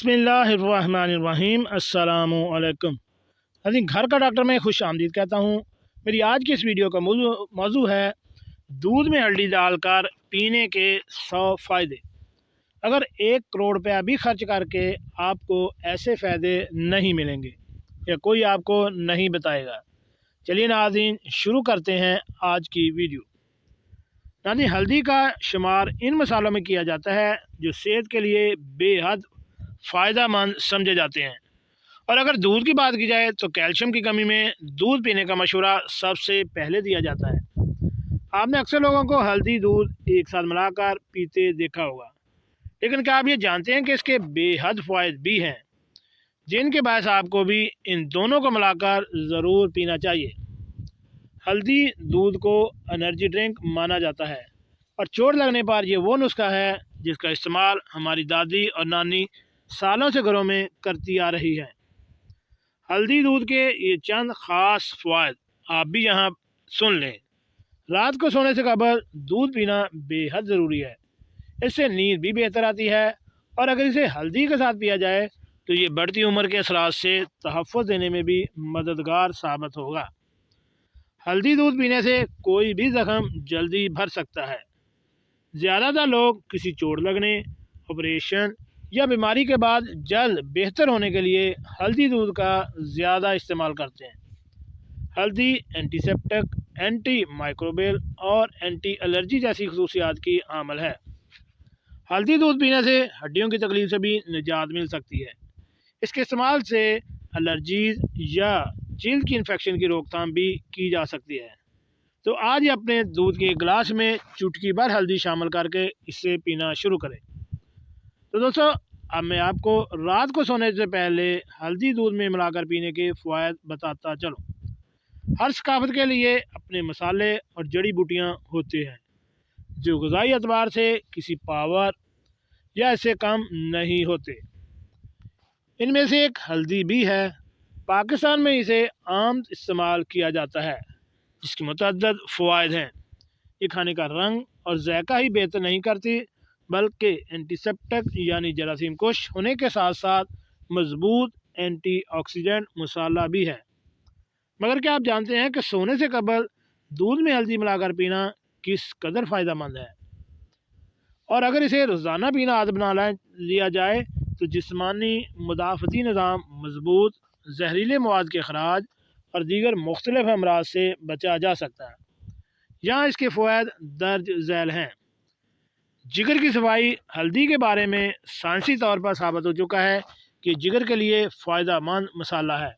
बिस्मिल्लाहिर्रहमानिर्रहीम। अस्सलामु अलैकुम। नाज़रीन, घर का डॉक्टर में खुश आमदीद कहता हूँ। मेरी आज की इस वीडियो का मौजू है दूध में हल्दी डालकर पीने के 100 फ़ायदे। अगर 1 करोड़ रुपया भी खर्च करके आपको ऐसे फ़ायदे नहीं मिलेंगे या कोई आपको नहीं बताएगा। चलिए नाज़रीन, शुरू करते हैं आज की वीडियो। नाज़रीन, हल्दी का शुमार इन मसालों में किया जाता है जो सेहत के लिए बेहद फ़ायदा मंद समझे जाते हैं। और अगर दूध की बात की जाए तो कैल्शियम की कमी में दूध पीने का मशवरा सबसे पहले दिया जाता है। आपने अक्सर लोगों को हल्दी दूध एक साथ मिलाकर पीते देखा होगा, लेकिन क्या आप ये जानते हैं कि इसके बेहद फ़ायदे भी हैं, जिनके बायस आपको भी इन दोनों को मिलाकर ज़रूर पीना चाहिए। हल्दी दूध को एनर्जी ड्रिंक माना जाता है और चोट लगने पर यह वो नुस्खा है जिसका इस्तेमाल हमारी दादी और नानी सालों से घरों में करती आ रही है। हल्दी दूध के ये चंद ख़ास फ़वाइद आप भी यहाँ सुन लें। रात को सोने से कबल दूध पीना बेहद ज़रूरी है। इससे नींद भी बेहतर आती है और अगर इसे हल्दी के साथ पिया जाए तो ये बढ़ती उम्र के असरात से तहफ़्फ़ुज़ देने में भी मददगार साबित होगा। हल्दी दूध पीने से कोई भी ज़ख्म जल्दी भर सकता है। ज़्यादातर लोग किसी चोट लगने, ऑपरेशन या बीमारी के बाद जल्द बेहतर होने के लिए हल्दी दूध का ज़्यादा इस्तेमाल करते हैं। हल्दी एंटीसेप्टिक, एंटी माइक्रोबियल और एंटी एलर्जी जैसी खसूसियात की आमल है। हल्दी दूध पीने से हड्डियों की तकलीफ से भी निजात मिल सकती है। इसके इस्तेमाल से एलर्जीज या जल्द की इन्फेक्शन की रोकथाम भी की जा सकती है। तो आज ही अपने दूध के गिलास में चुटकी भर हल्दी शामिल करके इसे पीना शुरू करें। तो दोस्तों, अब मैं आपको रात को सोने से पहले हल्दी दूध में मिलाकर पीने के फ़वाइद बताता चलो। हर सकाफत के लिए अपने मसाले और जड़ी बूटियाँ होते हैं जो ग़िज़ाई एतबार से किसी पावर या इससे कम नहीं होते। इनमें से एक हल्दी भी है। पाकिस्तान में इसे आम इस्तेमाल किया जाता है, जिसके मुतअद्दिद फ़वाइद हैं। ये खाने का रंग और जायका ही बेहतर नहीं करती, बल्कि एंटीसेप्टिक यानी जरासीम कुश होने के साथ साथ मजबूत एंटीऑक्सीडेंट मसाला भी है। मगर क्या आप जानते हैं कि सोने से कबल दूध में हल्दी मिलाकर पीना किस कदर फ़ायदा मंद है? और अगर इसे रोज़ाना पीना आदत बना लिया जाए तो जिस्मानी मुदाफ़ती निज़ाम मजबूत, जहरीले मवाद के अखराज और दीगर मुख्तलिफ अमराज से बचा जा सकता है। यहाँ इसके फ़वाइद दर्ज झैल हैं। जिगर की सफाई। हल्दी के बारे में साइंसी तौर पर साबित हो चुका है कि जिगर के लिए फ़ायदा मंद मसाला है।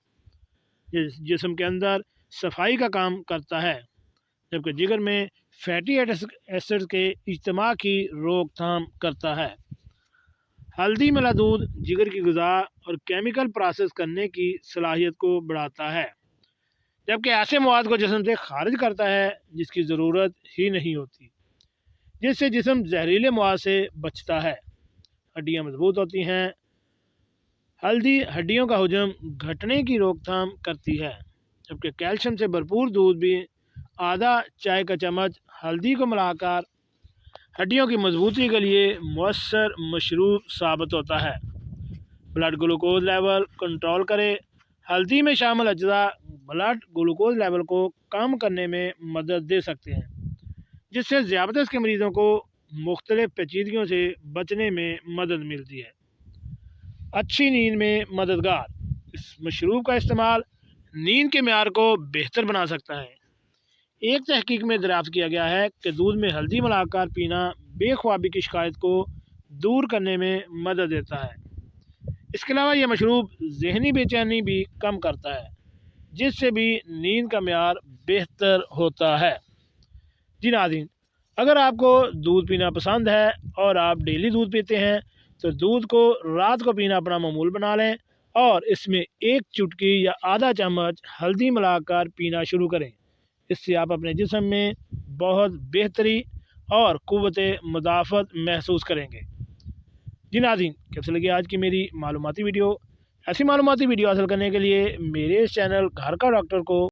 जिस्म के अंदर सफाई का काम करता है, जबकि जिगर में फैटी एसिड के इज्तिमा की रोकथाम करता है। हल्दी मिला दूध जिगर की ग़िज़ा और केमिकल प्रोसेस करने की सलाहियत को बढ़ाता है, जबकि ऐसे मवाद को जिस्म से खारिज करता है जिसकी ज़रूरत ही नहीं होती, जिससे जिस्म जहरीले मवाद से बचता है। हड्डियाँ मजबूत होती हैं। हल्दी हड्डियों का हजम घटने की रोकथाम करती है, जबकि कैल्शियम से भरपूर दूध भी आधा चाय का चम्मच हल्दी को मिलाकर हड्डियों की मजबूती के लिए मुअस्सर मशरूब साबित होता है। ब्लड ग्लूकोज लेवल कंट्रोल करे। हल्दी में शामिल अज्जा ब्लड ग्लूकोज लेवल को कम करने में मदद दे सकते हैं, जिससे ज़ियाबतीस के मरीज़ों को मुख्तलिफ पेचीदगियों से बचने में मदद मिलती है। अच्छी नींद में मददगार। इस मशरूब का इस्तेमाल नींद के मेयार को बेहतर बना सकता है। एक तहकीक में दरियाफ्त किया गया है कि दूध में हल्दी मिलाकर पीना बेख्वाबी की शिकायत को दूर करने में मदद देता है। इसके अलावा यह मशरूब ज़हनी बेचैनी भी कम करता है, जिससे भी नींद का मेयार बेहतर होता है। जी नाज़रीन, अगर आपको दूध पीना पसंद है और आप डेली दूध पीते हैं तो दूध को रात को पीना अपना मामूल बना लें और इसमें 1 चुटकी या आधा चम्मच हल्दी मिलाकर पीना शुरू करें। इससे आप अपने जिस्म में बहुत बेहतरी और क़ुव्वत मुदाफ़त महसूस करेंगे। जी नाज़रीन, कैसे लगी आज की मेरी मालूमाती वीडियो? ऐसी मालूमाती वीडियो हासिल करने के लिए मेरे इस चैनल घर का डॉक्टर को